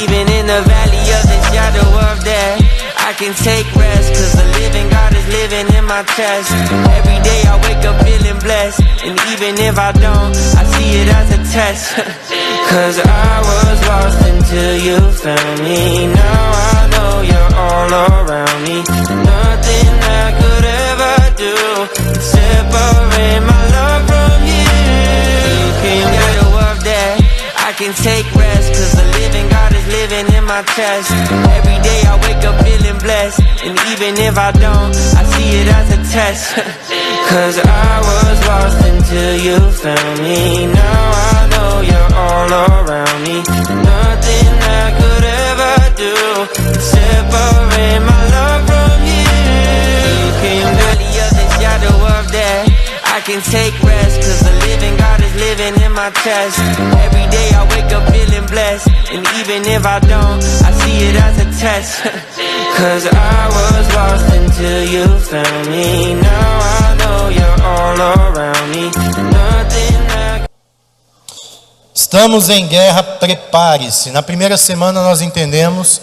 even in the valley of the shadow of death, I can take rest, cause the living God is living in my chest. Every day I wake up feeling blessed, and even if I don't, I see it as a test. Cause I was lost until you found me. Now I know you're all around me. Nothing I could ever do can separate my love from you. You came out of that, I can take rest, cause the living God is living in my chest. Every day I wake up feeling blessed, and even if I don't, I see it as a test. Cause I was lost until you found me. Now I know you're all around me. Nothing I could ever do can separate my love from you. You came valley of the shadow of death, I can take rest, cause the living God is living in my chest. Every day I wake up feeling blessed, and even if I don't, I see it as a test. Cause I was lost until you found me. Now I know you're all around me. Nothing I... Estamos em guerra, prepare-se. Na primeira semana nós entendemos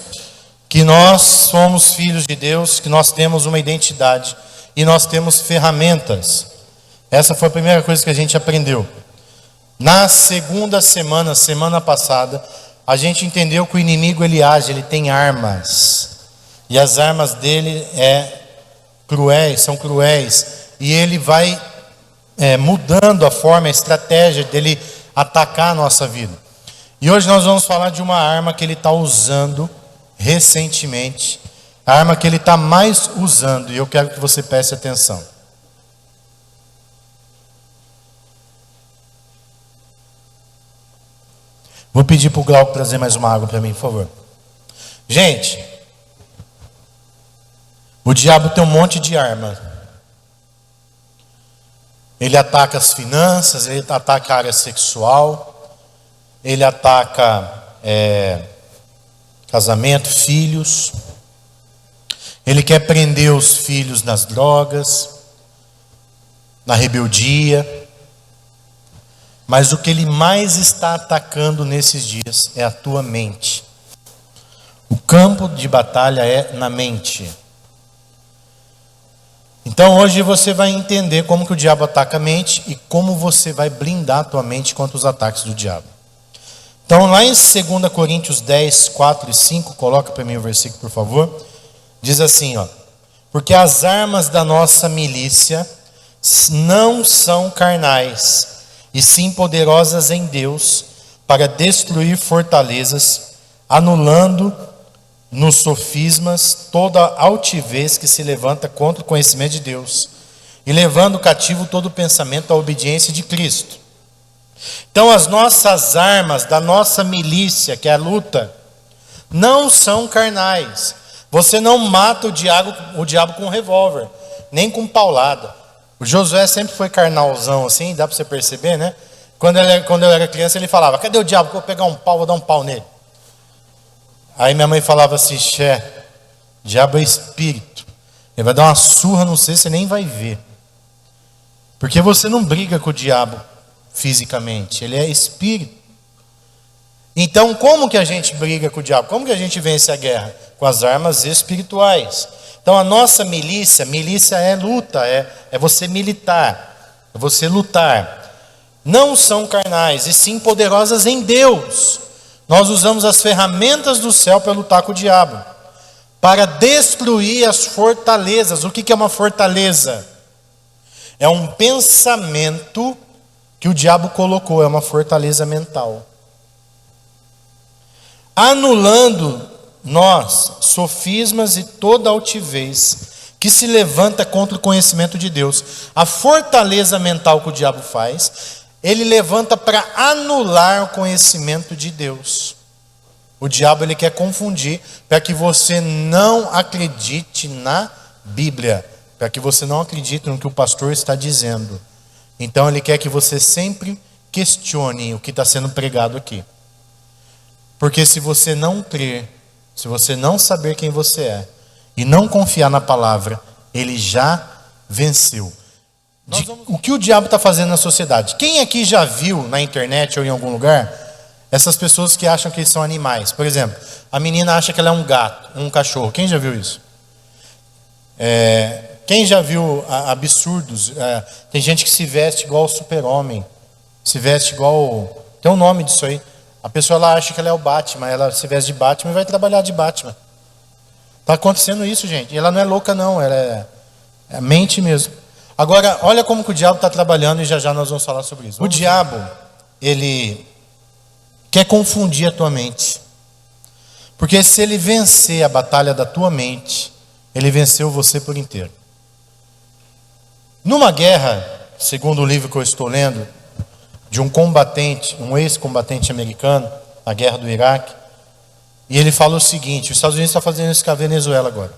que nós somos filhos de Deus, que nós temos uma identidade e nós temos ferramentas. Essa foi a primeira coisa que a gente aprendeu. Na segunda semana, semana passada, a gente entendeu que o inimigo ele age, ele tem armas. E as armas dele são cruéis. E ele vai mudando a forma, a estratégia dele atacar a nossa vida. E hoje nós vamos falar de uma arma que ele está usando recentemente. A arma que ele está mais usando. E eu quero que você preste atenção. Vou pedir para o Glauco trazer mais uma água para mim, por favor. Gente, o diabo tem um monte de arma. Ele ataca as finanças, ele ataca a área sexual, ele ataca casamento, filhos. Ele quer prender os filhos nas drogas, na rebeldia. Mas o que ele mais está atacando nesses dias é a tua mente. O campo de batalha é na mente. Então hoje você vai entender como que o diabo ataca a mente e como você vai blindar a tua mente contra os ataques do diabo. Então lá em 2 Coríntios 10, 4 e 5, coloca para mim o versículo por favor. Diz assim, porque as armas da nossa milícia não são carnais, e sim poderosas em Deus para destruir fortalezas, anulando nos sofismas toda altivez que se levanta contra o conhecimento de Deus e levando cativo todo pensamento à obediência de Cristo. Então as nossas armas da nossa milícia, que é a luta, não são carnais. Você não mata o diabo com um revólver, nem com paulada. O Josué sempre foi carnalzão assim, dá para você perceber, né? Quando eu era criança ele falava, cadê o diabo? Que eu vou pegar um pau, vou dar um pau nele. Aí minha mãe falava assim, diabo é espírito. Ele vai dar uma surra, não sei, você nem vai ver. Porque você não briga com o diabo fisicamente, ele é espírito. Então como que a gente briga com o diabo? Como que a gente vence a guerra? Com as armas espirituais. Então a nossa milícia é luta, é você militar, é você lutar. Não são carnais, e sim poderosas em Deus. Nós usamos as ferramentas do céu para lutar com o diabo, para destruir as fortalezas. O que é uma fortaleza? É um pensamento que o diabo colocou, é uma fortaleza mental. Anulando nós, sofismas e toda altivez que se levanta contra o conhecimento de Deus. A fortaleza mental que o diabo faz, ele levanta para anular o conhecimento de Deus. O diabo ele quer confundir para que você não acredite na Bíblia, para que você não acredite no que o pastor está dizendo. Então ele quer que você sempre questione o que está sendo pregado aqui. Porque se você não crer, se você não saber quem você é e não confiar na palavra, ele já venceu. O que o diabo está fazendo na sociedade? Quem aqui já viu na internet ou em algum lugar Essas pessoas que acham que eles são animais. Por exemplo, a menina acha que ela é um gato, um cachorro. Quem já viu isso? Quem já viu absurdos? Tem gente que se veste igual o Super-Homem. Se veste igual... Tem um nome disso aí. A pessoa ela acha que ela é o Batman. Ela se veste de Batman e vai trabalhar de Batman. Está acontecendo isso, gente. E ela não é louca, não. Ela é mente mesmo. Agora, olha como que o diabo está trabalhando e já nós vamos falar sobre isso. O diabo, ele quer confundir a tua mente. Porque se ele vencer a batalha da tua mente, ele venceu você por inteiro. Numa guerra, segundo o livro que eu estou lendo, de um combatente, um ex-combatente americano, na guerra do Iraque, e ele fala o seguinte: os Estados Unidos estão fazendo isso com a Venezuela agora.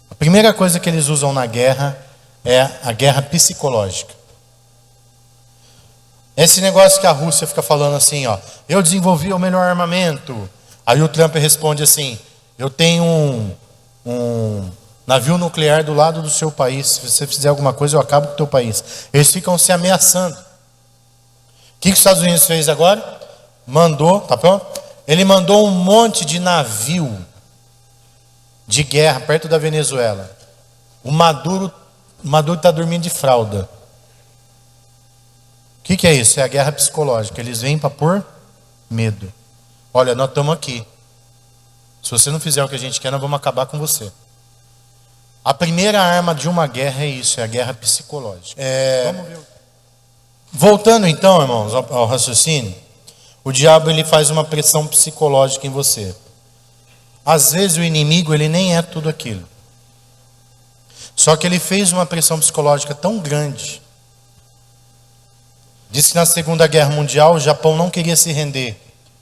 A primeira coisa que eles usam na guerra é a guerra psicológica. Esse negócio que a Rússia fica falando assim, ó, eu desenvolvi o melhor armamento. Aí o Trump responde assim: eu tenho um navio nuclear do lado do seu país. Se você fizer alguma coisa, eu acabo com o teu país. Eles ficam se ameaçando. O que os Estados Unidos fez agora? Mandou, tá pronto? Ele mandou um monte de navio de guerra perto da Venezuela. O Maduro está dormindo de fralda. O que é isso? É a guerra psicológica. Eles vêm para pôr medo. Olha, nós estamos aqui. Se você não fizer o que a gente quer, nós vamos acabar com você. A primeira arma de uma guerra é isso, é a guerra psicológica. Vamos ver. Voltando então, irmãos, ao raciocínio, o diabo ele faz uma pressão psicológica em você. Às vezes o inimigo ele nem é tudo aquilo. Só que ele fez uma pressão psicológica tão grande. Diz que na Segunda Guerra Mundial o Japão não queria se render.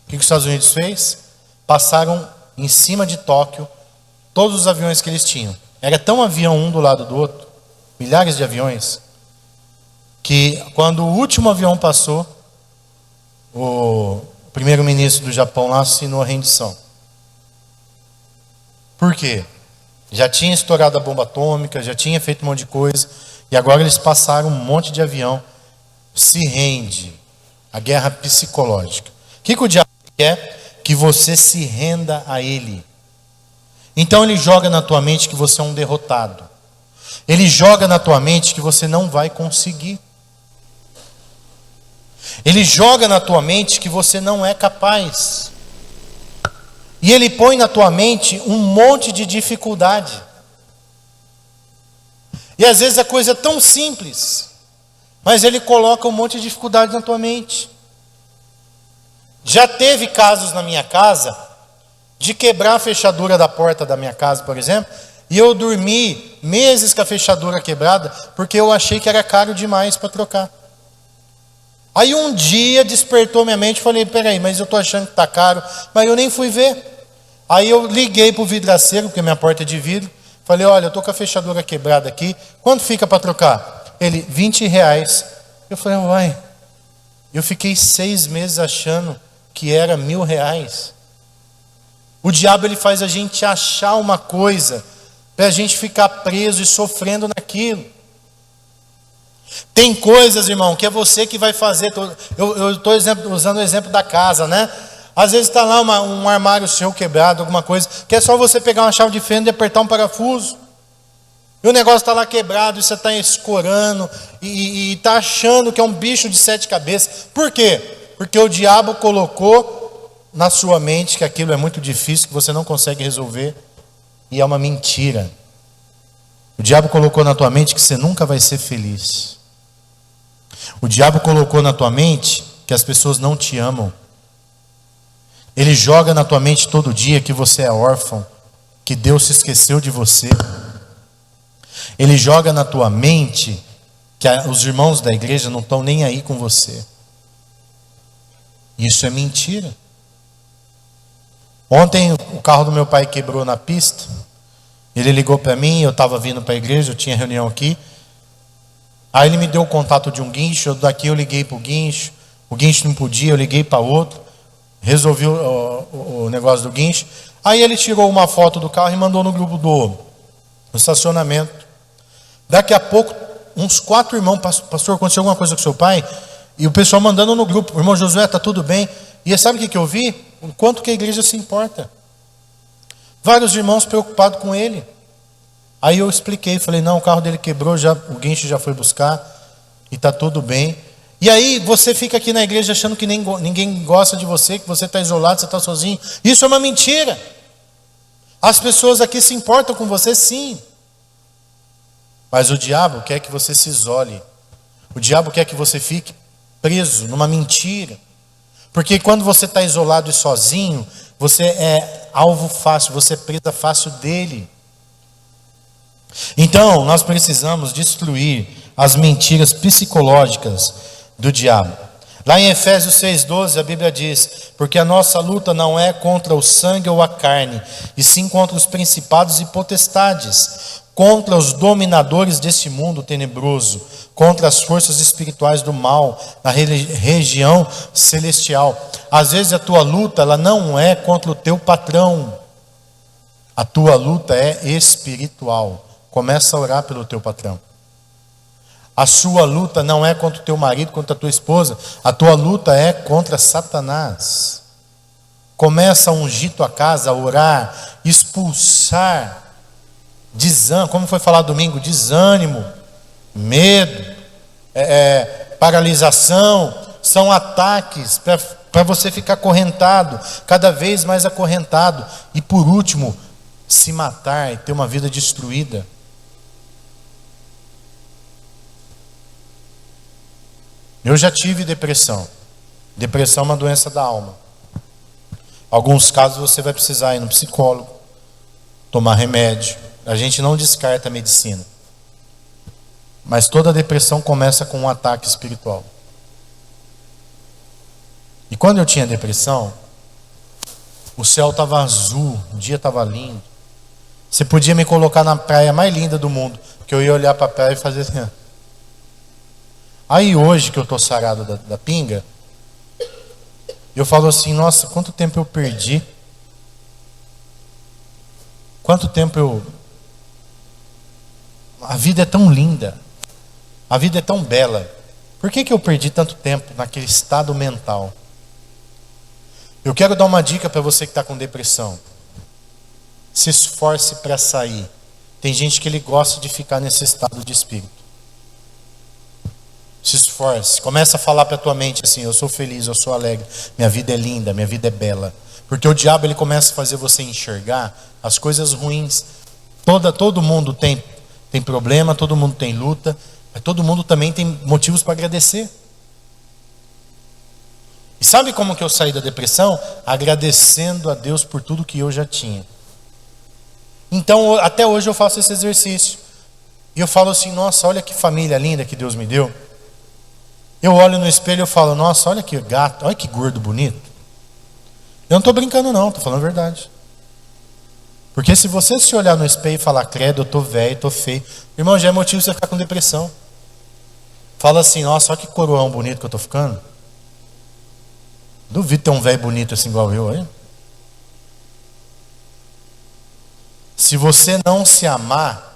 O que os Estados Unidos fez? Passaram em cima de Tóquio todos os aviões que eles tinham. Era tão avião um do lado do outro, milhares de aviões, que quando o último avião passou, o primeiro-ministro do Japão lá assinou a rendição. Por quê? Já tinha estourado a bomba atômica, já tinha feito um monte de coisa, e agora eles passaram um monte de avião. Se rende. A guerra psicológica. O que o diabo quer? Que você se renda a ele. Então ele joga na tua mente que você é um derrotado. Ele joga na tua mente que você não vai conseguir. Ele joga na tua mente que você não é capaz. E ele põe na tua mente um monte de dificuldade. E às vezes a coisa é tão simples, mas ele coloca um monte de dificuldade na tua mente. Já teve casos na minha casa de quebrar a fechadura da porta da minha casa, por exemplo, e eu dormi meses com a fechadura quebrada porque eu achei que era caro demais para trocar. Aí um dia despertou minha mente e falei, peraí, mas eu estou achando que está caro, mas eu nem fui ver. Aí eu liguei para o vidraceiro, porque minha porta é de vidro, falei, olha, eu estou com a fechadura quebrada aqui, quanto fica para trocar? Ele, R$20. Eu falei, uai, eu fiquei 6 meses achando que era R$1.000. O diabo ele faz a gente achar uma coisa, para a gente ficar preso e sofrendo naquilo. Tem coisas, irmão, que é você que vai fazer. Eu estou usando o exemplo da casa, né? Às vezes está lá um armário seu quebrado, alguma coisa, que é só você pegar uma chave de fenda e apertar um parafuso. E o negócio está lá quebrado, e você está escorando, e está achando que é um bicho de 7 cabeças. Por quê? Porque o diabo colocou na sua mente que aquilo é muito difícil, que você não consegue resolver, e é uma mentira. O diabo colocou na tua mente que você nunca vai ser feliz. O diabo colocou na tua mente que as pessoas não te amam. Ele joga na tua mente todo dia que você é órfão, que Deus se esqueceu de você. Ele joga na tua mente que os irmãos da igreja não estão nem aí com você. Isso é mentira. Ontem o carro do meu pai quebrou na pista. Ele ligou para mim, eu estava vindo para a igreja, eu tinha reunião aqui. Aí ele me deu o contato de um guincho, daqui eu liguei para o guincho não podia, eu liguei para outro, resolvi o negócio do guincho. Aí ele tirou uma foto do carro e mandou no grupo do estacionamento. Daqui a pouco, uns 4 irmãos, pastor, aconteceu alguma coisa com seu pai? E o pessoal mandando no grupo, irmão Josué, está tudo bem? E sabe o que eu vi? O quanto que a igreja se importa. Vários irmãos preocupados com ele. Aí eu expliquei, falei, não, o carro dele quebrou, o guincho já foi buscar, e está tudo bem. E aí você fica aqui na igreja achando que ninguém gosta de você, que você está isolado, você está sozinho. Isso é uma mentira. As pessoas aqui se importam com você, sim. Mas o diabo quer que você se isole. O diabo quer que você fique preso numa mentira. Porque quando você está isolado e sozinho, você é alvo fácil, você é presa fácil dele. Então, nós precisamos destruir as mentiras psicológicas do diabo. Lá em Efésios 6,12, a Bíblia diz: porque a nossa luta não é contra o sangue ou a carne, e sim contra os principados e potestades, contra os dominadores desse mundo tenebroso, contra as forças espirituais do mal na região celestial. Às vezes a tua luta, ela não é contra o teu patrão. A tua luta é espiritual. Começa a orar pelo teu patrão. A sua luta não é contra o teu marido, contra a tua esposa. A tua luta é contra Satanás. Começa a ungir tua casa, a orar, expulsar desânimo, como foi falado domingo, desânimo, medo, paralisação. São ataques para você ficar acorrentado, cada vez mais acorrentado. E por último, se matar e ter uma vida destruída. Eu já tive depressão. Depressão é uma doença da alma. Alguns casos você vai precisar ir no psicólogo, tomar remédio. A gente não descarta a medicina. Mas toda depressão começa com um ataque espiritual. E quando eu tinha depressão, o céu estava azul, o dia estava lindo. Você podia me colocar na praia mais linda do mundo, que eu ia olhar para a praia e fazer assim. Aí hoje que eu estou sarado da pinga, eu falo assim, nossa, quanto tempo eu perdi. Quanto tempo A vida é tão linda. A vida é tão bela. Por que eu perdi tanto tempo naquele estado mental? Eu quero dar uma dica para você que está com depressão. Se esforce para sair. Tem gente que ele gosta de ficar nesse estado de espírito. Se esforce. Começa a falar para a tua mente assim: eu sou feliz, eu sou alegre, minha vida é linda, minha vida é bela. Porque o diabo ele começa a fazer você enxergar as coisas ruins. Todo mundo tem problema, todo mundo tem luta, mas todo mundo também tem motivos para agradecer. E sabe como que eu saí da depressão? Agradecendo a Deus por tudo que eu já tinha. Então até hoje eu faço esse exercício. E eu falo assim: nossa, olha que família linda que Deus me deu. Eu olho no espelho e falo: nossa, olha que gato, olha que gordo bonito. Eu não estou brincando não, estou falando a verdade. Porque se você se olhar no espelho e falar: credo, eu estou velho, estou feio, irmão, já é motivo de você ficar com depressão. Fala assim: nossa, olha que coroão bonito que eu estou ficando. Duvido ter um velho bonito assim igual eu aí. Se você não se amar,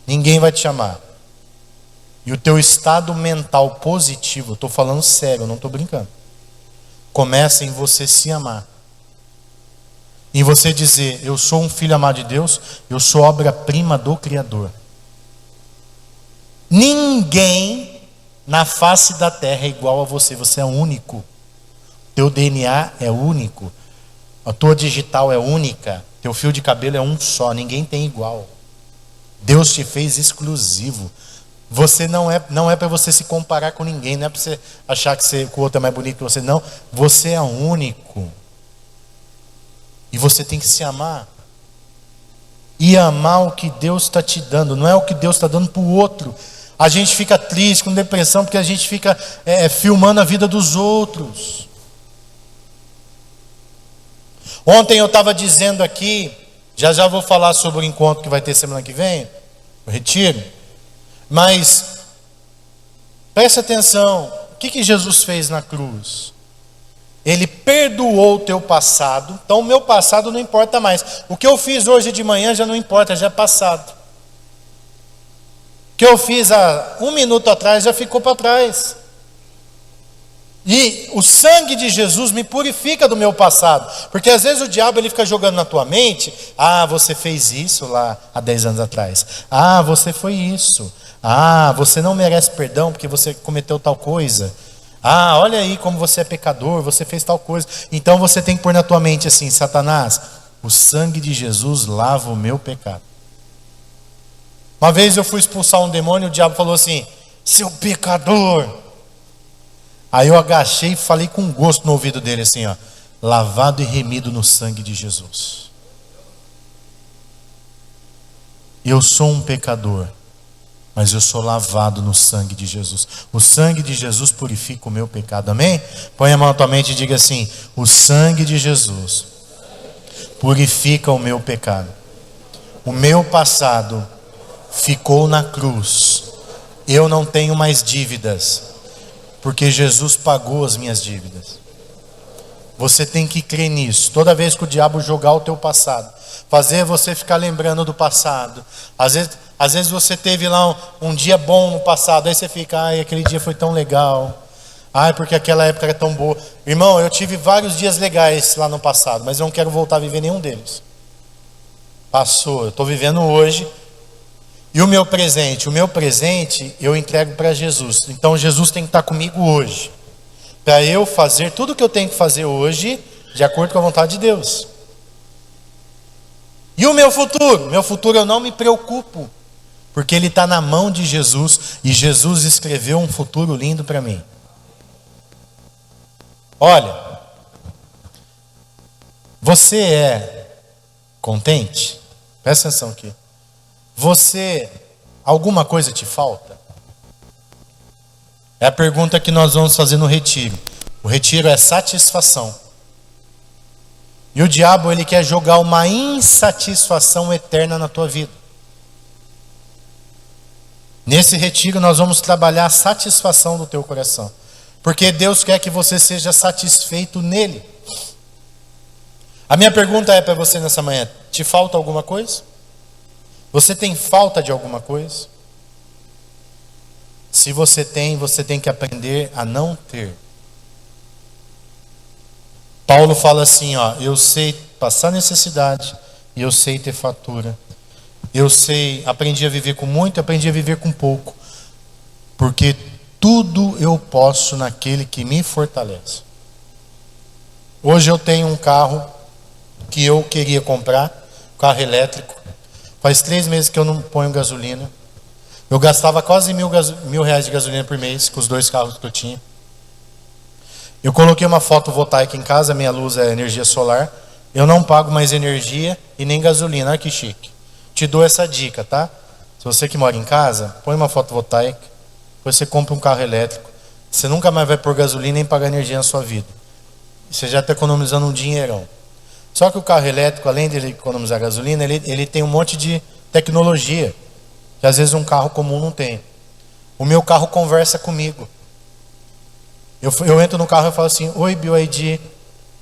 ninguém vai te amar. E o teu estado mental positivo, eu estou falando sério, eu não estou brincando, começa em você se amar. Em você dizer: eu sou um filho amado de Deus, eu sou obra-prima do Criador. Ninguém na face da terra é igual a você, você é único. Teu DNA é único. A tua digital é única. Teu fio de cabelo é um só, ninguém tem igual. Deus te fez exclusivo. Você não é para você se comparar com ninguém, não é para você achar que o outro é mais bonito que você, não. Você é único. E você tem que se amar. E amar o que Deus está te dando, não é o que Deus está dando para o outro. A gente fica triste, com depressão, porque a gente fica filmando a vida dos outros. Ontem eu estava dizendo aqui, já vou falar sobre o encontro que vai ter semana que vem, o retiro. Mas, preste atenção, o que Jesus fez na cruz? Ele perdoou o teu passado, então o meu passado não importa mais. O que eu fiz hoje de manhã já não importa, já é passado. O que eu fiz há 1 minuto atrás já ficou para trás. E o sangue de Jesus me purifica do meu passado. Porque às vezes o diabo ele fica jogando na tua mente: ah, você fez isso lá há 10 anos atrás. Ah, você foi isso. Ah, você não merece perdão porque você cometeu tal coisa. Ah, olha aí como você é pecador, você fez tal coisa. Então você tem que pôr na tua mente assim: Satanás, o sangue de Jesus lava o meu pecado. Uma vez eu fui expulsar um demônio, o diabo falou assim: seu pecador. Aí eu agachei e falei com gosto no ouvido dele assim, ó: lavado e remido no sangue de Jesus. Eu sou um pecador, mas eu sou lavado no sangue de Jesus. O sangue de Jesus purifica o meu pecado, amém? Põe a mão na tua mente e diga assim: o sangue de Jesus purifica o meu pecado. O meu passado ficou na cruz. Eu não tenho mais dívidas, porque Jesus pagou as minhas dívidas. Você tem que crer nisso. Toda vez que o diabo jogar o teu passado, fazer você ficar lembrando do passado. Às vezes você teve lá um dia bom no passado, aí você fica: ai, aquele dia foi tão legal. Ai, porque aquela época era tão boa. Irmão, eu tive vários dias legais lá no passado, mas eu não quero voltar a viver nenhum deles. Passou, eu estou vivendo hoje. E o meu presente eu entrego para Jesus. Então Jesus tem que estar comigo hoje, para eu fazer tudo o que eu tenho que fazer hoje, de acordo com a vontade de Deus. E o meu futuro eu não me preocupo, porque ele está na mão de Jesus, e Jesus escreveu um futuro lindo para mim. Olha, você é contente? Presta atenção aqui. Alguma coisa te falta? É a pergunta que nós vamos fazer no retiro. O retiro é satisfação. E o diabo, ele quer jogar uma insatisfação eterna na tua vida. Nesse retiro nós vamos trabalhar a satisfação do teu coração. Porque Deus quer que você seja satisfeito nele. A minha pergunta é para você nessa manhã: te falta alguma coisa? Você tem falta de alguma coisa? Se você tem que aprender a não ter. Paulo fala assim, ó: eu sei passar necessidade e eu sei ter fartura. Aprendi a viver com muito, aprendi a viver com pouco. Porque tudo eu posso naquele que me fortalece. Hoje eu tenho um carro que eu queria comprar, carro elétrico. Faz 3 meses que eu não ponho gasolina. Eu gastava quase R$1.000 de gasolina por mês com os 2 carros que eu tinha. Eu coloquei uma fotovoltaica em casa, minha luz é energia solar. Eu não pago mais energia e nem gasolina. Olha que chique. Te dou essa dica, tá? Se você que mora em casa, põe uma fotovoltaica, depois você compra um carro elétrico. Você nunca mais vai pôr gasolina nem pagar energia na sua vida. Você já está economizando um dinheirão. Só que o carro elétrico, além de ele economizar gasolina, ele tem um monte de tecnologia que às vezes um carro comum não tem. O meu carro conversa comigo. Eu entro no carro e falo assim: oi, BYD,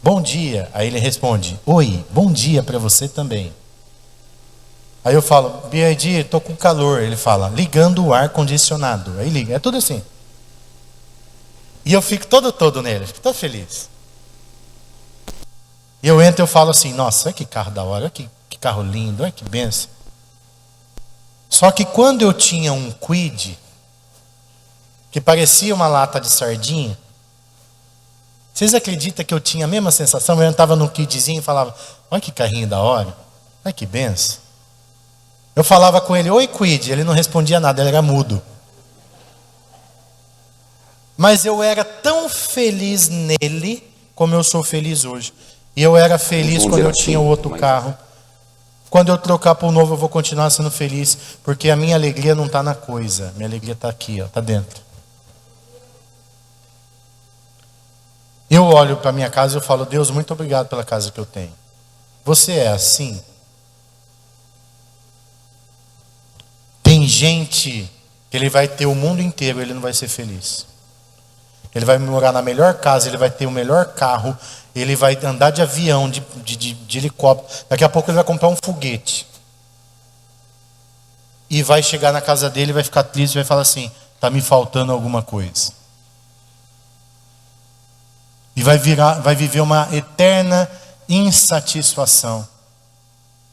bom dia. Aí ele responde: oi, bom dia para você também. Aí eu falo: BYD, estou com calor. Ele fala: ligando o ar condicionado. Aí liga, é tudo assim. E eu fico todo nele, fico todo feliz. E eu entro e eu falo assim: nossa, olha que carro da hora, olha que carro lindo, olha que benção. Só que quando eu tinha um Kwid, que parecia uma lata de sardinha, vocês acreditam que eu tinha a mesma sensação? Eu entrava num Kwidzinho e falava: olha que carrinho da hora, olha que benção. Eu falava com ele: oi Kwid, ele não respondia nada, ele era mudo. Mas eu era tão feliz nele como eu sou feliz hoje. E eu era feliz quando eu tinha o outro carro. Quando eu trocar para o novo, eu vou continuar sendo feliz, porque a minha alegria não está na coisa. Minha alegria está aqui, ó, está dentro. Eu olho para minha casa e eu falo: Deus, muito obrigado pela casa que eu tenho. Você é assim? Tem gente que ele vai ter o mundo inteiro e ele não vai ser feliz. Ele vai morar na melhor casa, ele vai ter o melhor carro, ele vai andar de avião, de helicóptero. Daqui a pouco ele vai comprar um foguete. E vai chegar na casa dele, vai ficar triste, vai falar assim: está me faltando alguma coisa. E vai viver uma eterna insatisfação.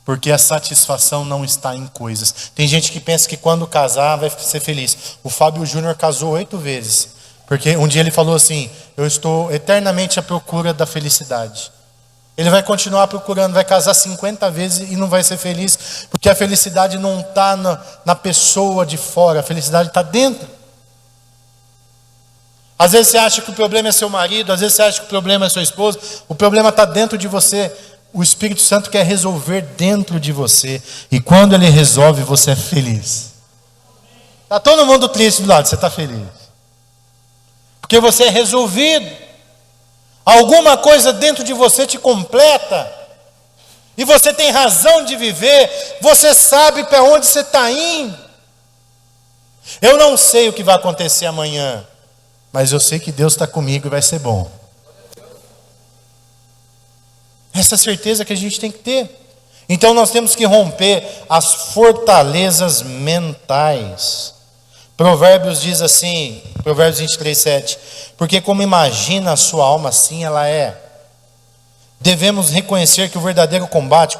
Porque a satisfação não está em coisas. Tem gente que pensa que quando casar vai ser feliz. O Fábio Júnior casou 8 vezes. Porque um dia ele falou assim: eu estou eternamente à procura da felicidade. Ele vai continuar procurando, vai casar 50 vezes e não vai ser feliz. Porque a felicidade não está na pessoa de fora, a felicidade está dentro. Às vezes você acha que o problema é seu marido, às vezes você acha que o problema é sua esposa. O problema está dentro de você. O Espírito Santo quer resolver dentro de você. E quando Ele resolve, você é feliz. Está todo mundo triste do lado, você está feliz. Porque você é resolvido. Alguma coisa dentro de você te completa. E você tem razão de viver. Você sabe para onde você está indo. Eu não sei o que vai acontecer amanhã. Mas eu sei que Deus está comigo e vai ser bom. Essa certeza que a gente tem que ter. Então nós temos que romper as fortalezas mentais. Provérbios diz assim, Provérbios 23:7. Porque como imagina a sua alma, assim ela é. Devemos reconhecer que o verdadeiro combate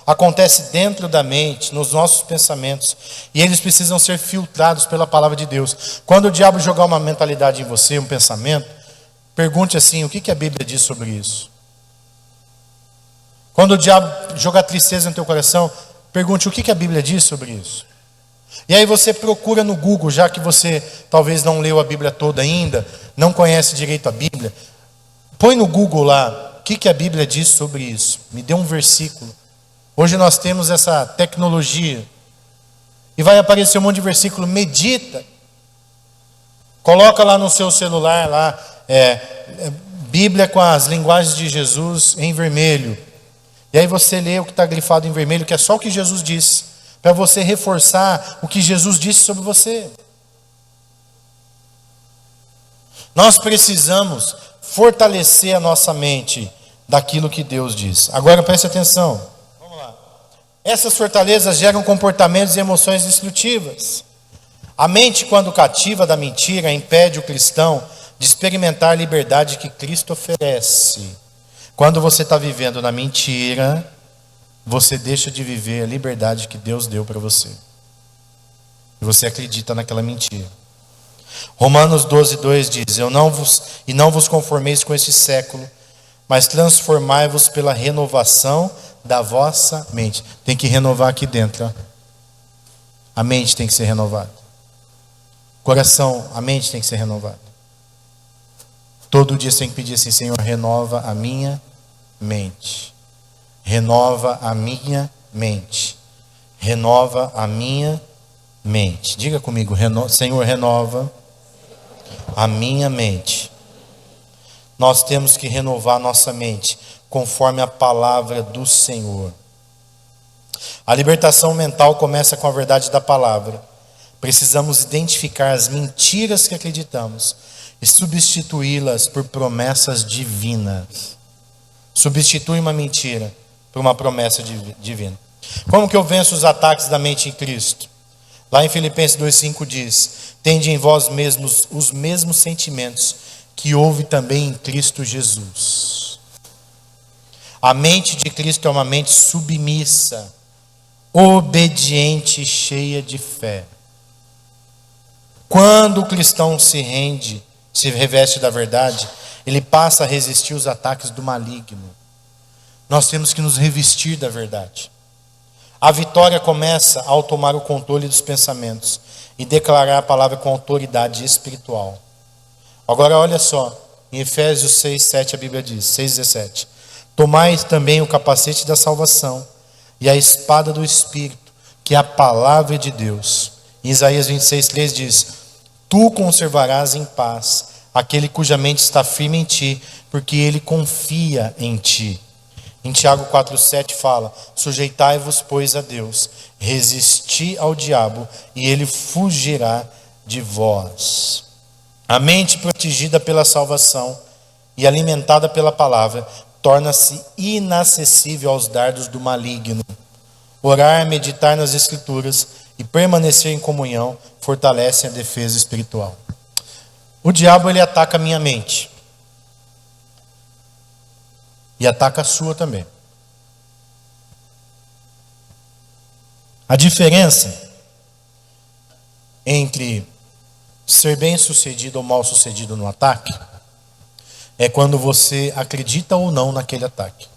acontece dentro da mente, nos nossos pensamentos. E eles precisam ser filtrados pela palavra de Deus. Quando o diabo jogar uma mentalidade em você, um pensamento, pergunte assim: o que a Bíblia diz sobre isso? Quando o diabo jogar tristeza no teu coração, pergunte: o que a Bíblia diz sobre isso? E aí você procura no Google, já que você talvez não leu a Bíblia toda ainda, não conhece direito a Bíblia, põe no Google lá: o que a Bíblia diz sobre isso? Me dê um versículo. Hoje nós temos essa tecnologia. E vai aparecer um monte de versículo. Medita. Coloca lá no seu celular, lá, Bíblia com as linguagens de Jesus em vermelho. E aí você lê o que está grifado em vermelho, que é só o que Jesus disse. Para você reforçar o que Jesus disse sobre você. Nós precisamos fortalecer a nossa mente daquilo que Deus diz. Agora preste atenção. Vamos lá. Essas fortalezas geram comportamentos e emoções destrutivas. A mente, quando cativa da mentira, impede o cristão de experimentar a liberdade que Cristo oferece. Quando você está vivendo na mentira, você deixa de viver a liberdade que Deus deu para você. E você acredita naquela mentira. Romanos 12:2 diz: não vos conformeis com este século, mas transformai-vos pela renovação da vossa mente. Tem que renovar aqui dentro. Ó. A mente tem que ser renovada. Coração, a mente tem que ser renovada. Todo dia você tem que pedir assim: Senhor, renova a minha mente. Renova a minha mente. Renova a minha mente. Diga comigo: Senhor, renova a minha mente. Nós temos que renovar nossa mente conforme a palavra do Senhor. A libertação mental começa com a verdade da palavra. Precisamos identificar as mentiras que acreditamos e substituí-las por promessas divinas. Substitui uma mentira por uma promessa divina. Como que eu venço os ataques da mente em Cristo? Lá em Filipenses 2:5 diz: tende em vós mesmos os mesmos sentimentos que houve também em Cristo Jesus. A mente de Cristo é uma mente submissa, obediente e cheia de fé. Quando o cristão se rende, se reveste da verdade, ele passa a resistir os ataques do maligno. Nós temos que nos revestir da verdade. A vitória começa ao tomar o controle dos pensamentos e declarar a palavra com autoridade espiritual. Agora olha só, em Efésios 6:7 a Bíblia diz, 6:17: tomai também o capacete da salvação e a espada do Espírito, que é a palavra de Deus. Em Isaías 26:3 diz: tu conservarás em paz aquele cuja mente está firme em ti, porque ele confia em ti. Em Tiago 4:7 fala: sujeitai-vos, pois, a Deus, resisti ao diabo, e ele fugirá de vós. A mente protegida pela salvação e alimentada pela palavra torna-se inacessível aos dardos do maligno. Orar, meditar nas Escrituras e permanecer em comunhão fortalecem a defesa espiritual. O diabo, ele ataca a minha mente. e ataca a sua também. A diferença entre ser bem-sucedido ou mal-sucedido no ataque é quando você acredita ou não naquele ataque.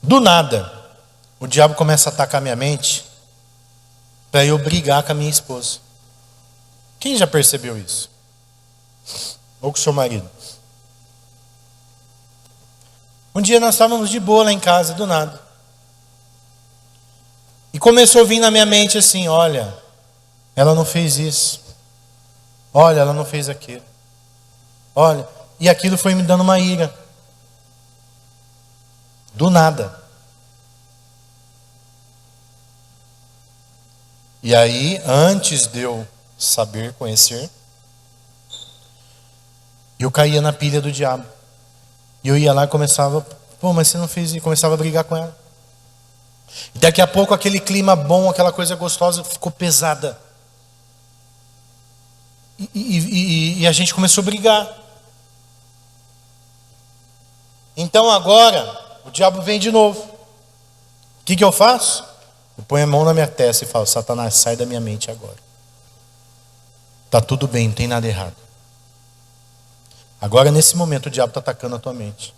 Do nada, o diabo começa a atacar minha mente para eu brigar com a minha esposa. Quem já percebeu isso? Ou com o seu marido? Um dia nós estávamos de boa lá em casa, do nada. E começou a vir na minha mente assim, olha, ela não fez isso. Olha, ela não fez aquilo. Olha, e aquilo foi me dando uma ira. Do nada. E aí, antes de eu saber, conhecer, eu caía na pilha do diabo. E eu ia lá e começava, mas você não fez isso. E começava a brigar com ela. E daqui a pouco aquele clima bom, aquela coisa gostosa ficou pesada. E a gente começou a brigar. Então agora, o diabo vem de novo. O que eu faço? Eu ponho a mão na minha testa e falo, Satanás, sai da minha mente agora. Tá tudo bem, não tem nada errado. Agora nesse momento o diabo está atacando a tua mente.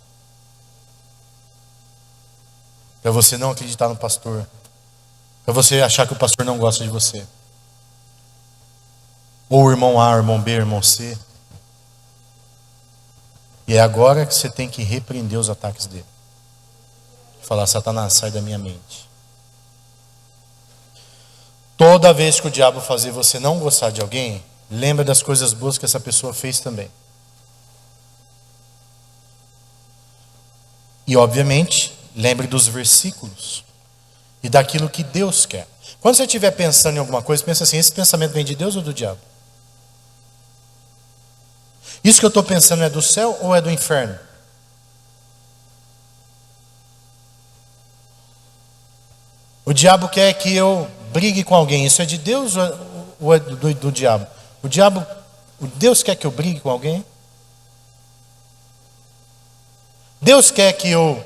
Para você não acreditar no pastor. Para você achar que o pastor não gosta de você. Ou o irmão A, o irmão B, o irmão C. E é agora que você tem que repreender os ataques dele. Falar, Satanás, sai da minha mente. Toda vez que o diabo fazer você não gostar de alguém, lembra das coisas boas que essa pessoa fez também. E obviamente, lembre dos versículos e daquilo que Deus quer. Quando você estiver pensando em alguma coisa, pensa assim, esse pensamento vem de Deus ou do diabo? Isso que eu estou pensando é do céu ou é do inferno? O diabo quer que eu brigue com alguém. Isso é de Deus ou é do diabo? Deus quer que eu brigue com alguém? Deus quer que eu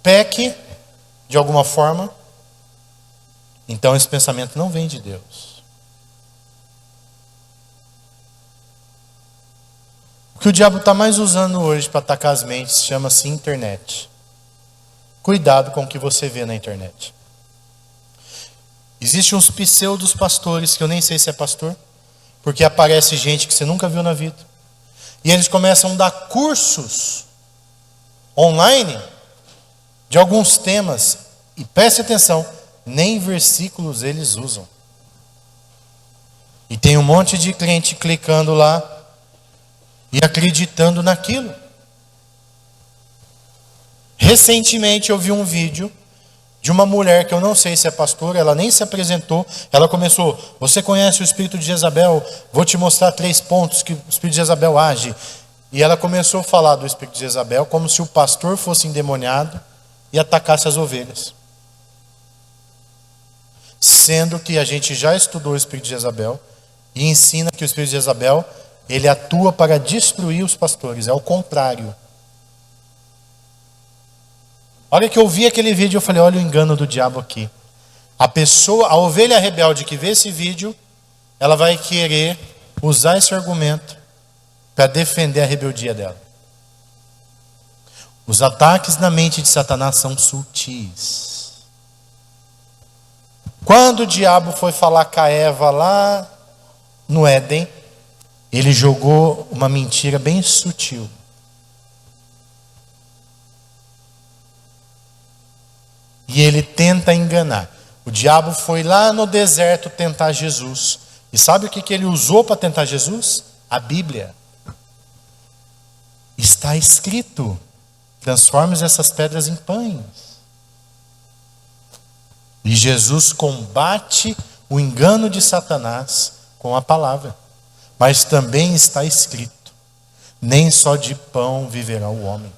peque de alguma forma? Então esse pensamento não vem de Deus. O que o diabo está mais usando hoje para atacar as mentes chama-se internet. Cuidado com o que você vê na internet. Existem uns pseudos pastores, que eu nem sei se é pastor, porque aparece gente que você nunca viu na vida. E eles começam a dar cursos online de alguns temas. E preste atenção, nem versículos eles usam. E tem um monte de crente clicando lá e acreditando naquilo. Recentemente eu vi um vídeo de uma mulher que eu não sei se é pastora, ela nem se apresentou, ela começou, você conhece o espírito de Jezabel? Vou te mostrar 3 pontos que o espírito de Jezabel age. E ela começou a falar do espírito de Jezabel como se o pastor fosse endemoniado e atacasse as ovelhas. Sendo que a gente já estudou o espírito de Jezabel e ensina que o espírito de Jezabel, ele atua para destruir os pastores, é o contrário. Olha que eu vi aquele vídeo, eu falei, olha o engano do diabo aqui. A ovelha rebelde que vê esse vídeo, ela vai querer usar esse argumento para defender a rebeldia dela. Os ataques na mente de Satanás são sutis. Quando o diabo foi falar com a Eva lá no Éden, ele jogou uma mentira bem sutil. E ele tenta enganar. O diabo foi lá no deserto tentar Jesus. E sabe o que ele usou para tentar Jesus? A Bíblia. Está escrito: transforme essas pedras em pães. E Jesus combate o engano de Satanás com a palavra. Mas também está escrito: nem só de pão viverá o homem.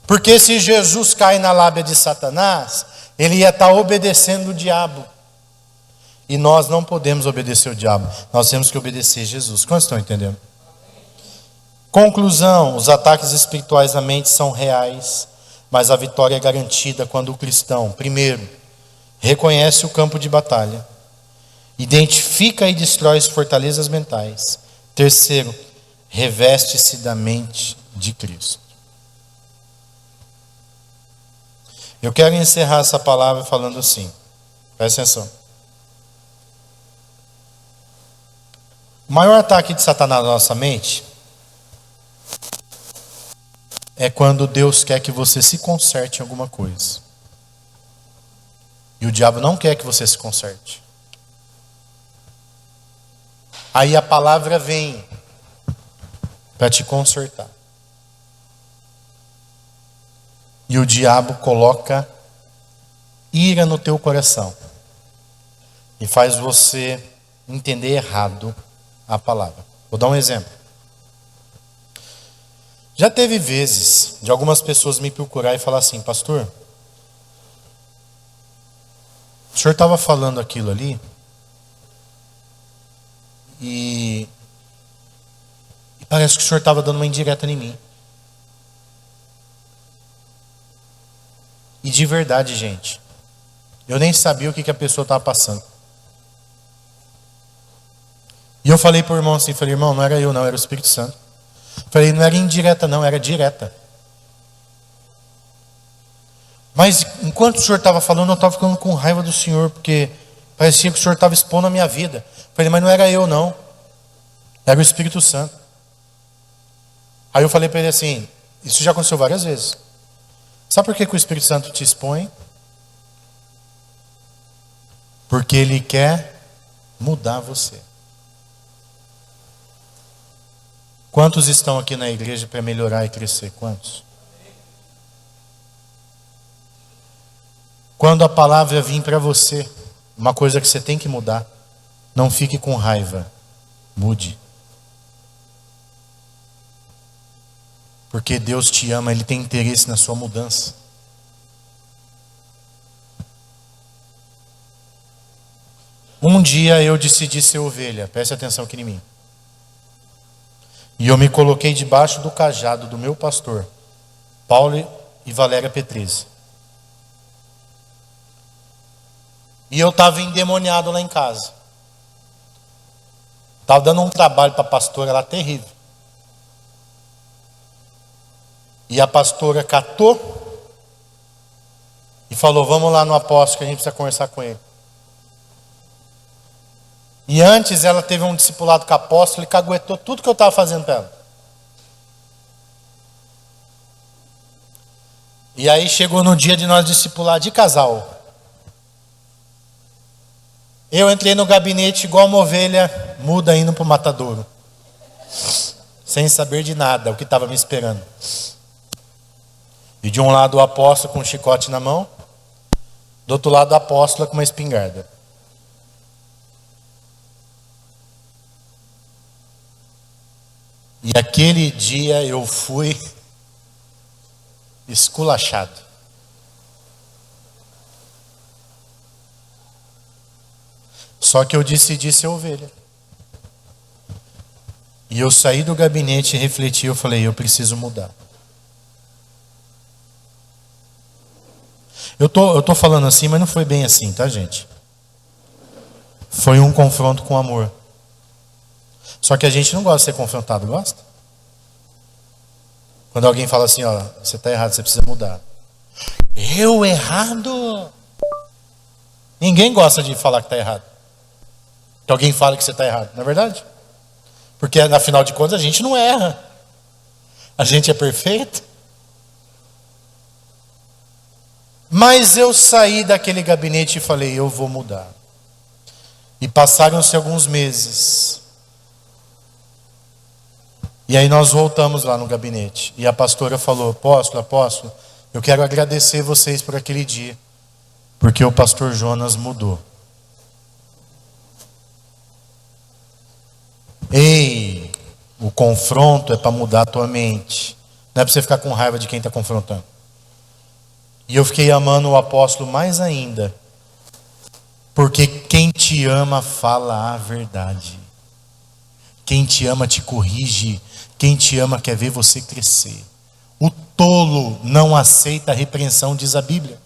Porque se Jesus cai na lábia de Satanás, ele ia estar obedecendo o diabo. E nós não podemos obedecer o diabo. Nós temos que obedecer Jesus. Quantos estão entendendo? Conclusão: os ataques espirituais à mente são reais, mas a vitória é garantida quando o cristão, primeiro, reconhece o campo de batalha, identifica e destrói as fortalezas mentais. Terceiro, reveste-se da mente de Cristo. Eu quero encerrar essa palavra falando assim. Presta atenção. O maior ataque de Satanás na nossa mente é quando Deus quer que você se conserte em alguma coisa. E o diabo não quer que você se conserte. Aí a palavra vem para te consertar. E o diabo coloca ira no teu coração. E faz você entender errado a palavra. Vou dar um exemplo. Já teve vezes de algumas pessoas me procurar e falar assim: pastor, o senhor estava falando aquilo ali e parece que o senhor estava dando uma indireta em mim. E de verdade, gente, eu nem sabia o que a pessoa estava passando. E eu falei para o irmão assim, falei: irmão, não era eu não, era o Espírito Santo. Falei: não era indireta não, era direta. Mas enquanto o senhor estava falando, eu estava ficando com raiva do senhor, porque parecia que o senhor estava expondo a minha vida. Falei: mas não era eu não, era o Espírito Santo. Aí eu falei para ele assim: isso já aconteceu várias vezes. Sabe por que o Espírito Santo te expõe? Porque ele quer mudar você. Quantos estão aqui na igreja para melhorar e crescer? Quantos? Quando a palavra vir para você, uma coisa que você tem que mudar, não fique com raiva, mude. Porque Deus te ama, Ele tem interesse na sua mudança. Um dia eu decidi ser ovelha, preste atenção aqui em mim. E eu me coloquei debaixo do cajado do meu pastor, Paulo e Valéria Petrese. E eu estava endemoniado lá em casa. Estava dando um trabalho para a pastora lá terrível. E a pastora catou e falou: vamos lá no apóstolo que a gente precisa conversar com ele. E antes ela teve um discipulado com o apóstolo e caguetou tudo que eu estava fazendo para ela. E aí chegou no dia de nós discipular de casal. Eu entrei no gabinete igual uma ovelha muda indo para o matadouro. Sem saber de nada, o que estava me esperando. E de um lado o apóstolo com um chicote na mão, do outro lado a apóstola com uma espingarda. E aquele dia eu fui esculachado. Só que eu decidi ser ovelha. E eu saí do gabinete e refleti, eu falei: eu preciso mudar. Eu tô falando assim, mas não foi bem assim, tá, gente? Foi um confronto com amor. Só que a gente não gosta de ser confrontado, gosta? Quando alguém fala assim: ó, você está errado, você precisa mudar. Eu errado? Ninguém gosta de falar que está errado. Que alguém fala que você está errado, não é verdade? Porque afinal de contas a gente não erra. A gente é perfeito. Mas eu saí daquele gabinete e falei: eu vou mudar. E passaram-se alguns meses. E aí nós voltamos lá no gabinete. E a pastora falou: apóstolo, eu quero agradecer vocês por aquele dia. Porque o pastor Jonas mudou. Ei, o confronto é para mudar a tua mente. Não é para você ficar com raiva de quem está confrontando. E eu fiquei amando o apóstolo mais ainda. Porque quem te ama fala a verdade. Quem te ama te corrige. Quem te ama quer ver você crescer. O tolo não aceita a repreensão, diz a Bíblia.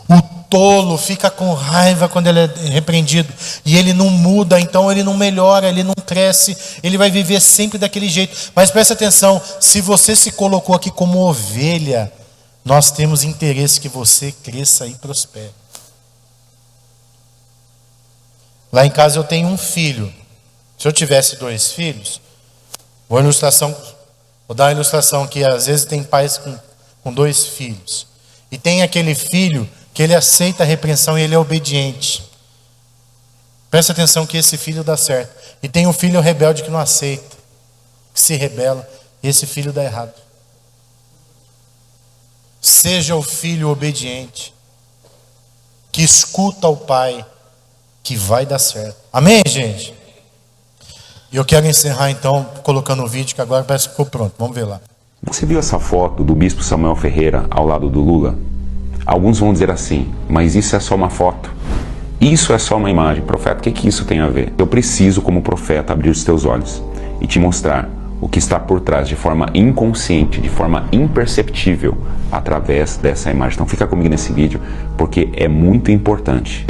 O tolo fica com raiva quando ele é repreendido. E ele não muda, então ele não melhora, ele não cresce. Ele vai viver sempre daquele jeito. Mas preste atenção, se você se colocou aqui como ovelha, nós temos interesse que você cresça e prospere. Lá em casa eu tenho um filho. Se eu tivesse 2 filhos, vou dar uma ilustração que às vezes tem pais com 2 filhos. E tem aquele filho que ele aceita a repreensão e ele é obediente. Presta atenção que esse filho dá certo. E tem um filho rebelde que não aceita, que se rebela, e esse filho dá errado. Seja o filho obediente, que escuta o pai, que vai dar certo. Amém, gente? E eu quero encerrar então colocando o vídeo que agora parece que ficou pronto. Vamos ver lá. Você viu essa foto do bispo Samuel Ferreira ao lado do Lula? Alguns vão dizer assim, mas isso é só uma foto. Isso é só uma imagem. Profeta, o que isso tem a ver? Eu preciso, como profeta, abrir os teus olhos e te mostrar o que está por trás de forma inconsciente, de forma imperceptível, através dessa imagem. Então fica comigo nesse vídeo, porque é muito importante.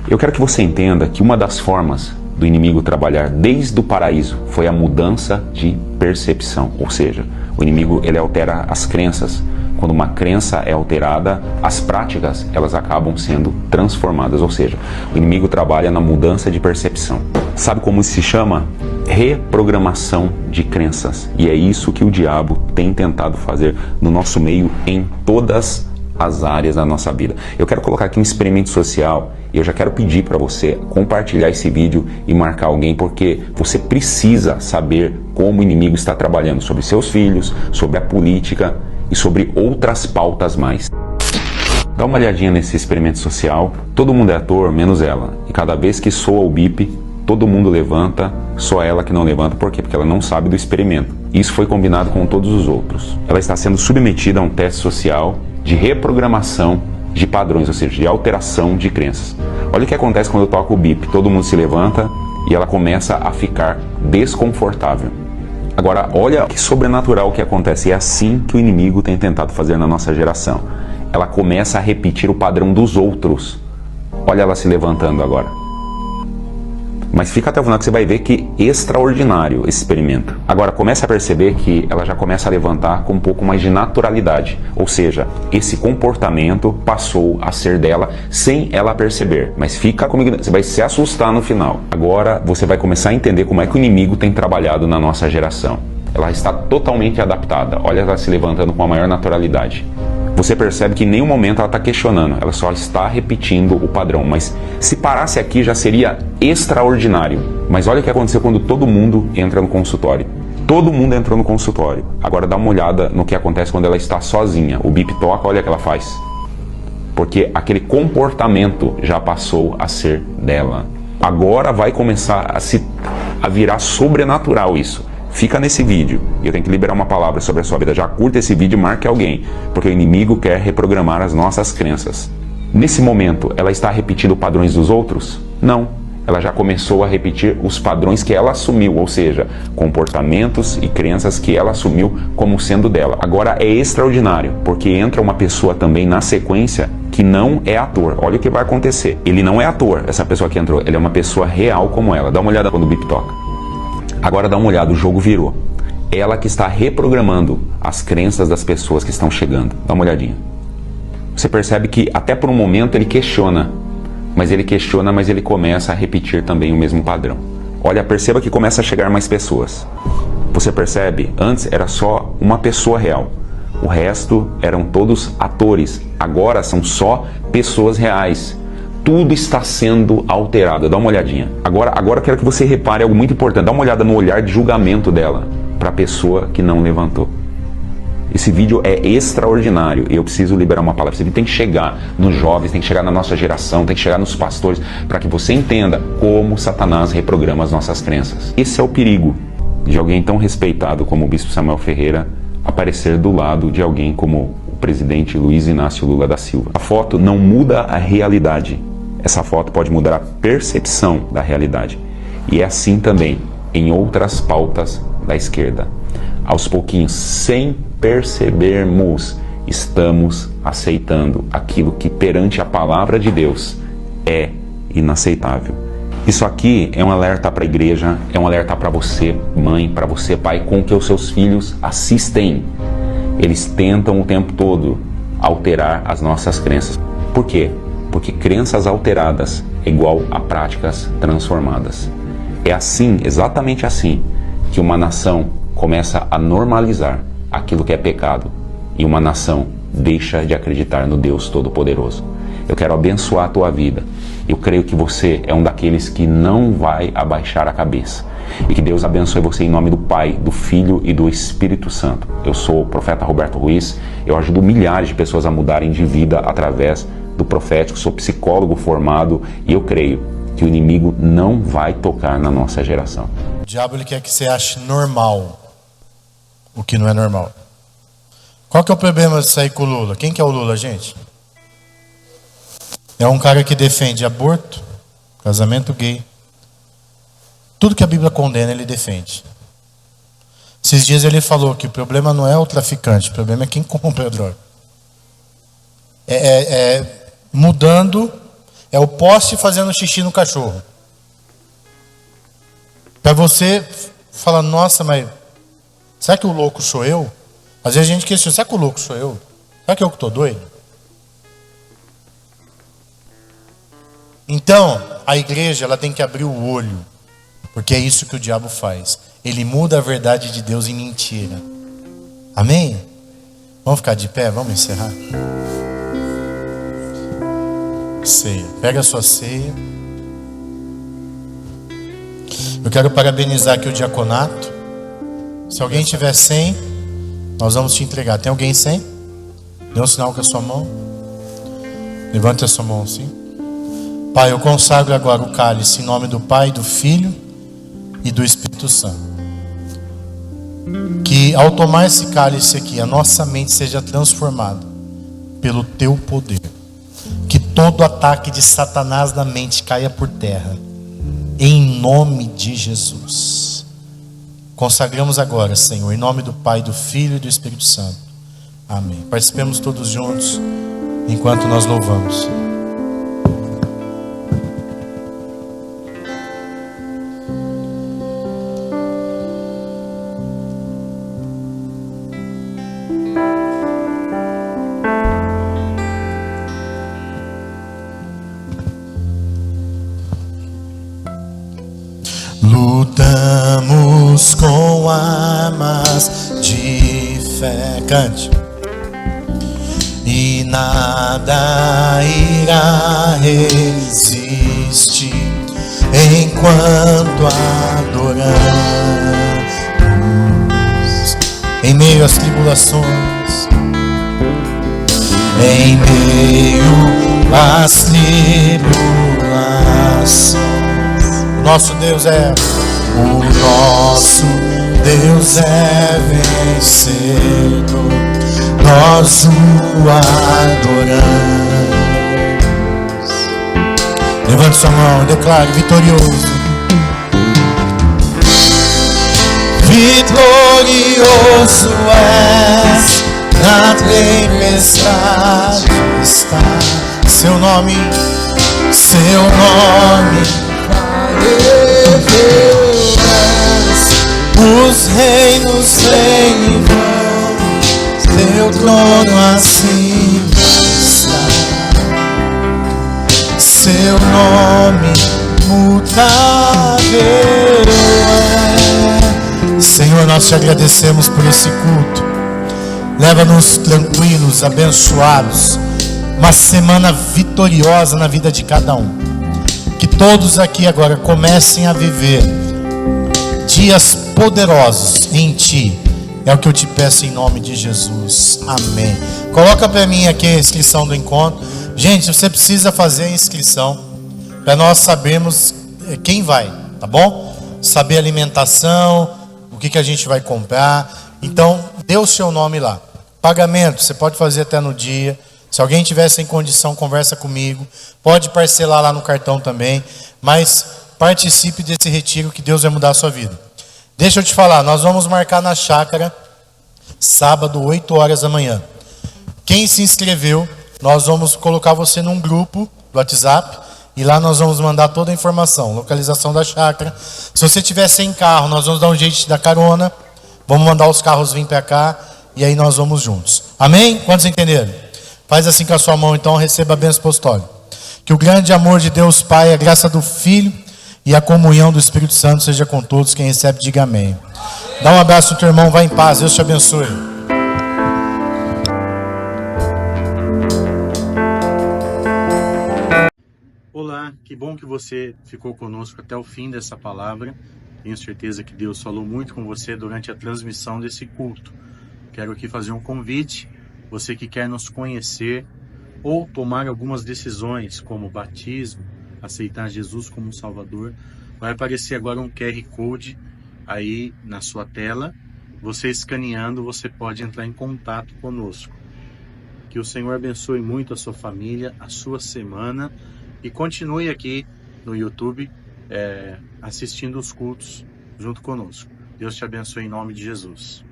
Eu quero que você entenda que uma das formas do inimigo trabalhar desde o paraíso foi a mudança de percepção. Ou seja, o inimigo ele altera as crenças. Quando uma crença é alterada, as práticas elas acabam sendo transformadas. Ou seja, o inimigo trabalha na mudança de percepção. Sabe como isso se chama? Reprogramação de crenças. E é isso que o diabo tem tentado fazer no nosso meio em todas as áreas da nossa vida. Eu quero colocar aqui um experimento social e eu já quero pedir para você compartilhar esse vídeo e marcar alguém, porque você precisa saber como o inimigo está trabalhando sobre seus filhos, sobre a política e sobre outras pautas mais. Dá uma olhadinha nesse experimento social. Todo mundo é ator, menos ela. E cada vez que soa o bip, todo mundo levanta, só ela que não levanta. Por quê? Porque ela não sabe do experimento. Isso foi combinado com todos os outros. Ela está sendo submetida a um teste social de reprogramação de padrões, ou seja, de alteração de crenças. Olha o que acontece quando eu toco o bip. Todo mundo se levanta e ela começa a ficar desconfortável. Agora, olha que sobrenatural que acontece. É assim que o inimigo tem tentado fazer na nossa geração. Ela começa a repetir o padrão dos outros. Olha ela se levantando agora. Mas fica até o final que você vai ver que extraordinário esse experimento. Agora, comece a perceber que ela já começa a levantar com um pouco mais de naturalidade. Ou seja, esse comportamento passou a ser dela sem ela perceber. Mas fica comigo, você vai se assustar no final. Agora, você vai começar a entender como é que o inimigo tem trabalhado na nossa geração. Ela está totalmente adaptada. Olha ela se levantando com a maior naturalidade. Você percebe que em nenhum momento ela está questionando, ela só está repetindo o padrão. Mas se parasse aqui já seria extraordinário. Mas olha o que aconteceu quando todo mundo entra no consultório. Todo mundo entrou no consultório. Agora dá uma olhada no que acontece quando ela está sozinha. O bip toca, olha o que ela faz. Porque aquele comportamento já passou a ser dela. Agora vai começar a virar sobrenatural isso. Fica nesse vídeo, e eu tenho que liberar uma palavra sobre a sua vida. Já curta esse vídeo e marque alguém, porque o inimigo quer reprogramar as nossas crenças. Nesse momento, ela está repetindo padrões dos outros? Não. Ela já começou a repetir os padrões que ela assumiu, ou seja, comportamentos e crenças que ela assumiu como sendo dela. Agora é extraordinário, porque entra uma pessoa também na sequência que não é ator. Olha o que vai acontecer. Ele não é ator, essa pessoa que entrou. Ele é uma pessoa real como ela. Dá uma olhada quando o bip toca. Agora dá uma olhada, o jogo virou. Ela que está reprogramando as crenças das pessoas que estão chegando. Dá uma olhadinha. Você percebe que até por um momento ele questiona, mas ele começa a repetir também o mesmo padrão. Olha, perceba que começa a chegar mais pessoas. Você percebe? Antes era só uma pessoa real. O resto eram todos atores. Agora são só pessoas reais. Tudo está sendo alterado. Dá uma olhadinha. Agora eu quero que você repare algo muito importante. Dá uma olhada no olhar de julgamento dela para a pessoa que não levantou. Esse vídeo é extraordinário e eu preciso liberar uma palavra. Esse vídeo tem que chegar nos jovens, tem que chegar na nossa geração, tem que chegar nos pastores, para que você entenda como Satanás reprograma as nossas crenças. Esse é o perigo de alguém tão respeitado como o bispo Samuel Ferreira aparecer do lado de alguém como o presidente Luiz Inácio Lula da Silva. A foto não muda a realidade. essa foto pode mudar a percepção da realidade. E é assim também em outras pautas da esquerda. Aos pouquinhos, sem percebermos, estamos aceitando aquilo que perante a palavra de Deus é inaceitável. Isso aqui é um alerta para a igreja, é um alerta para você, mãe, para você, pai, com que os seus filhos assistem. Eles tentam o tempo todo alterar as nossas crenças. Por quê? Porque crenças alteradas é igual a práticas transformadas. É assim, exatamente assim, que uma nação começa a normalizar aquilo que é pecado e uma nação deixa de acreditar no Deus Todo-Poderoso. Eu quero abençoar a tua vida. Eu creio que você é um daqueles que não vai abaixar a cabeça. E que Deus abençoe você em nome do Pai, do Filho e do Espírito Santo. Eu sou o profeta Roberto Ruiz. Eu ajudo milhares de pessoas a mudarem de vida através do profético. Sou psicólogo formado e eu creio que o inimigo não vai tocar na nossa geração. O diabo ele quer que você ache normal o que não é normal. Qual que é o problema de sair com o Lula? Quem que é o Lula, gente? É um cara que defende aborto, casamento gay. Tudo que a Bíblia condena, ele defende. Esses dias ele falou que o problema não é o traficante, o problema é quem compra a droga. Mudando, é o poste fazendo xixi no cachorro. Para você falar, nossa, mas será que o louco sou eu? Às vezes a gente questiona, será que o louco sou eu? Será que eu que estou doido? Então, a igreja ela tem que abrir o olho, porque é isso que o diabo faz. Ele muda a verdade de Deus em mentira. Amém? Vamos ficar de pé? Vamos encerrar? Ceia. Pega a sua ceia. Eu quero parabenizar aqui o diaconato. Se alguém tiver 100, nós vamos te entregar. Tem alguém 100? Dê um sinal com a sua mão. Levante a sua mão assim. Pai, eu consagro agora o cálice em nome do Pai, do Filho e do Espírito Santo. Que ao tomar esse cálice aqui, a nossa mente seja transformada pelo Teu poder. Que todo ataque de Satanás na mente caia por terra. Em nome de Jesus. Consagramos agora, Senhor, em nome do Pai, do Filho e do Espírito Santo. Amém. Participemos todos juntos enquanto nós louvamos. Lutamos com armas de fé. Cante. E nada irá resistir enquanto adoramos. Em meio às tribulações, em meio às tribulações, o nosso Deus é vencedor. Nós o adoramos. Levante sua mão e declare: vitorioso. Vitorioso és, na tempestade está. Seu nome os reinos vêm e vão, teu trono assim está. Seu nome mutável é. Senhor, nós te agradecemos por esse culto. Leva-nos tranquilos, abençoados. Uma semana vitoriosa na vida de cada um. Que todos aqui agora comecem a viver dias poderosos em Ti. É o que eu te peço em nome de Jesus. Amém. Coloca para mim aqui a inscrição do encontro. Gente, você precisa fazer a inscrição para nós sabermos quem vai, tá bom? Saber a alimentação, o que a gente vai comprar. Então, dê o seu nome lá. Pagamento, você pode fazer até no dia. Se alguém tiver sem condição, conversa comigo. Pode parcelar lá no cartão também. Mas participe desse retiro que Deus vai mudar a sua vida. Deixa eu te falar, nós vamos marcar na chácara, sábado, 8 horas da manhã. Quem se inscreveu, nós vamos colocar você num grupo do WhatsApp. E lá nós vamos mandar toda a informação, localização da chácara. Se você tiver sem carro, nós vamos dar um jeito de dar carona. Vamos mandar os carros vir para cá. E aí nós vamos juntos. Amém? Quantos entenderam? Faz assim com a sua mão, então, receba a bênção apostólica. Que o grande amor de Deus Pai, a graça do Filho e a comunhão do Espírito Santo seja com todos. Quem recebe, diga amém. Dá um abraço no teu irmão, vai em paz. Deus te abençoe. Olá, que bom que você ficou conosco até o fim dessa palavra. Tenho certeza que Deus falou muito com você durante a transmissão desse culto. Quero aqui fazer um convite, você que quer nos conhecer ou tomar algumas decisões, como batismo, aceitar Jesus como Salvador, vai aparecer agora um QR Code aí na sua tela. Você escaneando, você pode entrar em contato conosco. Que o Senhor abençoe muito a sua família, a sua semana, e continue aqui no YouTube assistindo os cultos junto conosco. Deus te abençoe em nome de Jesus.